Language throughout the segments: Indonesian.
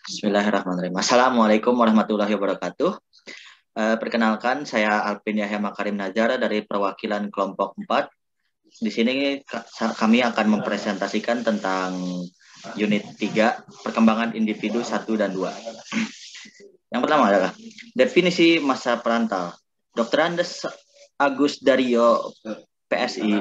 Bismillahirrahmanirrahim. Assalamualaikum warahmatullahi wabarakatuh. Perkenalkan, saya Alvin Yahya Makarim Nazara dari perwakilan kelompok 4. Di sini kami akan mempresentasikan tentang unit 3, perkembangan individu 1 dan 2. Yang pertama adalah definisi masa perantau. Dr. Andes Agus Dario PSI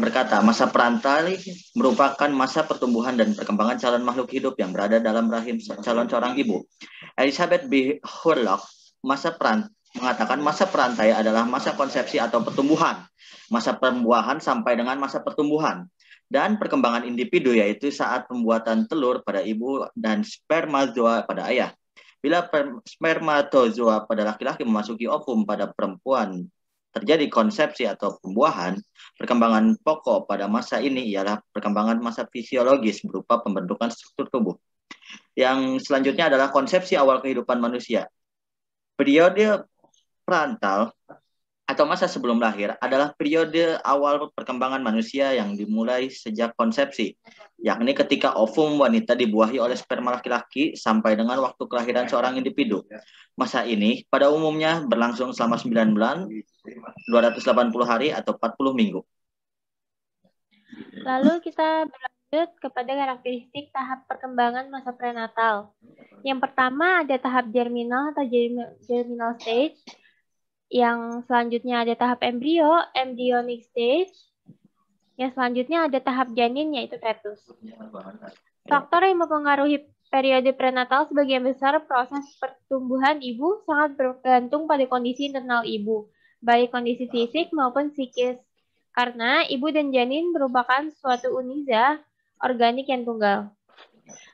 berkata, masa perantau merupakan masa pertumbuhan dan perkembangan calon makhluk hidup yang berada dalam rahim calon seorang ibu. Elizabeth B. Hurlock mengatakan masa perantai adalah masa konsepsi atau pertumbuhan, masa pembuahan sampai dengan masa pertumbuhan, dan perkembangan individu yaitu saat pembuatan telur pada ibu dan spermatozoa pada ayah. Bila spermatozoa pada laki-laki memasuki ovum pada perempuan, terjadi konsepsi atau pembuahan. Perkembangan pokok pada masa ini ialah perkembangan masa fisiologis berupa pembentukan struktur tubuh. Yang selanjutnya adalah konsepsi awal kehidupan manusia. Periode perantal atau masa sebelum lahir adalah periode awal perkembangan manusia yang dimulai sejak konsepsi, yakni ketika ovum wanita dibuahi oleh sperma laki-laki sampai dengan waktu kelahiran seorang individu. Masa ini pada umumnya berlangsung selama 9 bulan, 280 hari atau 40 minggu. Lalu kita berlanjut kepada karakteristik tahap perkembangan masa prenatal. Yang pertama ada tahap germinal atau germinal stage. Yang selanjutnya ada tahap embrio, embryonic stage. Yang selanjutnya ada tahap janin, yaitu fetus. Faktor yang mempengaruhi periode prenatal sebagian besar proses pertumbuhan ibu sangat bergantung pada kondisi internal ibu, baik kondisi fisik maupun psikis. Karena ibu dan janin merupakan suatu uniza organik yang tunggal.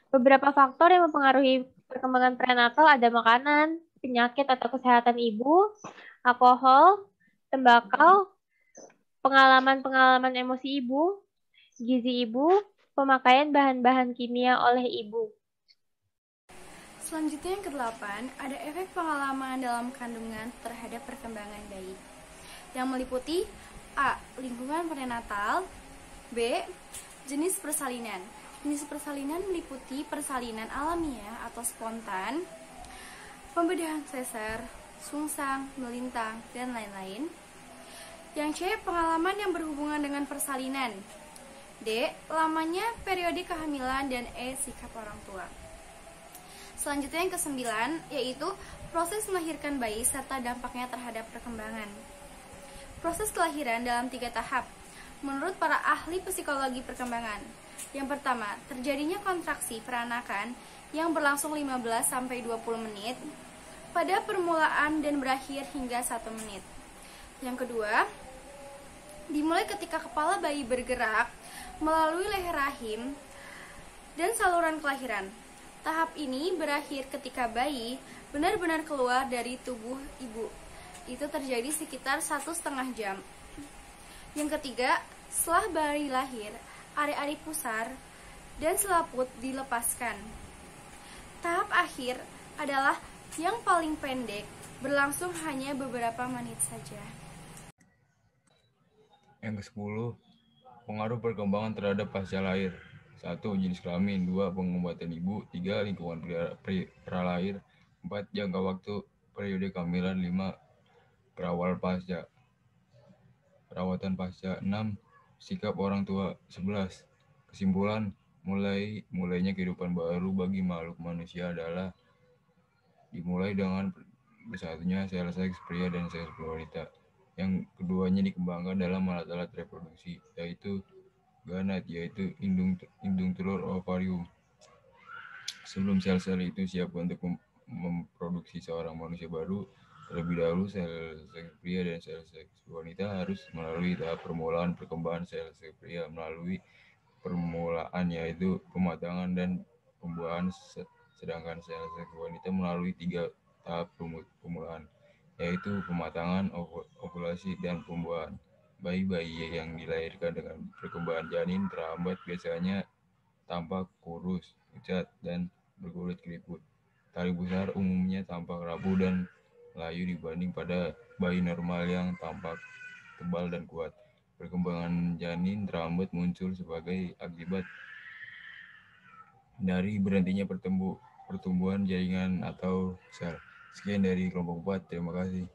Beberapa faktor yang mempengaruhi perkembangan prenatal ada makanan, penyakit atau kesehatan ibu, alkohol, tembakau, pengalaman-pengalaman emosi ibu, gizi ibu, pemakaian bahan-bahan kimia oleh ibu. Selanjutnya yang ke-8, ada efek pengalaman dalam kandungan terhadap perkembangan bayi, yang meliputi A. Lingkungan prenatal. B. Jenis persalinan. Jenis persalinan meliputi persalinan alamiah atau spontan, pembedahan sesar, sungsang, melintang, dan lain-lain. Yang C. Pengalaman yang berhubungan dengan persalinan. D. Lamanya periode kehamilan. Dan E. Sikap orang tua. Selanjutnya yang ke-9, yaitu proses melahirkan bayi serta dampaknya terhadap perkembangan. Proses kelahiran dalam 3 tahap menurut para ahli psikologi perkembangan. Yang pertama, terjadinya kontraksi peranakan yang berlangsung 15-20 menit pada permulaan dan berakhir hingga 1 menit. Yang kedua, dimulai ketika kepala bayi bergerak melalui leher rahim dan saluran kelahiran. Tahap ini berakhir ketika bayi benar-benar keluar dari tubuh ibu. Itu terjadi sekitar 1,5 jam. Yang ketiga, setelah bayi lahir, ari-ari pusar dan selaput dilepaskan. Tahap akhir adalah yang paling pendek, berlangsung hanya beberapa menit saja. Yang ke-10, pengaruh perkembangan terhadap pasca lahir. 1. Jenis kelamin. 2. Pengobatan ibu. 3. Lingkungan pralahir. 4. Jangka waktu periode kehamilan. 5. Perawal pasca. Perawatan pasca. 6. Sikap orang tua. 11. Kesimpulan, mulainya kehidupan baru bagi makhluk manusia adalah dimulai dengan bersatunya sel seks pria dan seks wanita. Yang keduanya dikembangkan dalam alat-alat reproduksi, yaitu gonad, yaitu indung telur ovarium. Sebelum sel-sel itu siap untuk memproduksi seorang manusia baru, terlebih dahulu sel seks pria dan sel seks wanita harus melalui tahap permulaan perkembangan sel seks pria melalui permulaan, yaitu pematangan dan pembuahan, sedangkan sel seks wanita melalui 3 tahap permulaan, yaitu pematangan, ovulasi, dan pembuahan. Bayi-bayi yang dilahirkan dengan perkembangan janin terhambat biasanya tampak kurus, pucat, dan berkulit keriput. Tali besar umumnya tampak rapuh dan layu dibanding pada bayi normal yang tampak tebal dan kuat. Perkembangan janin terhambat muncul sebagai akibat dari berhentinya pertumbuhan jaringan atau sel. Sekian dari kelompok 4. Terima kasih.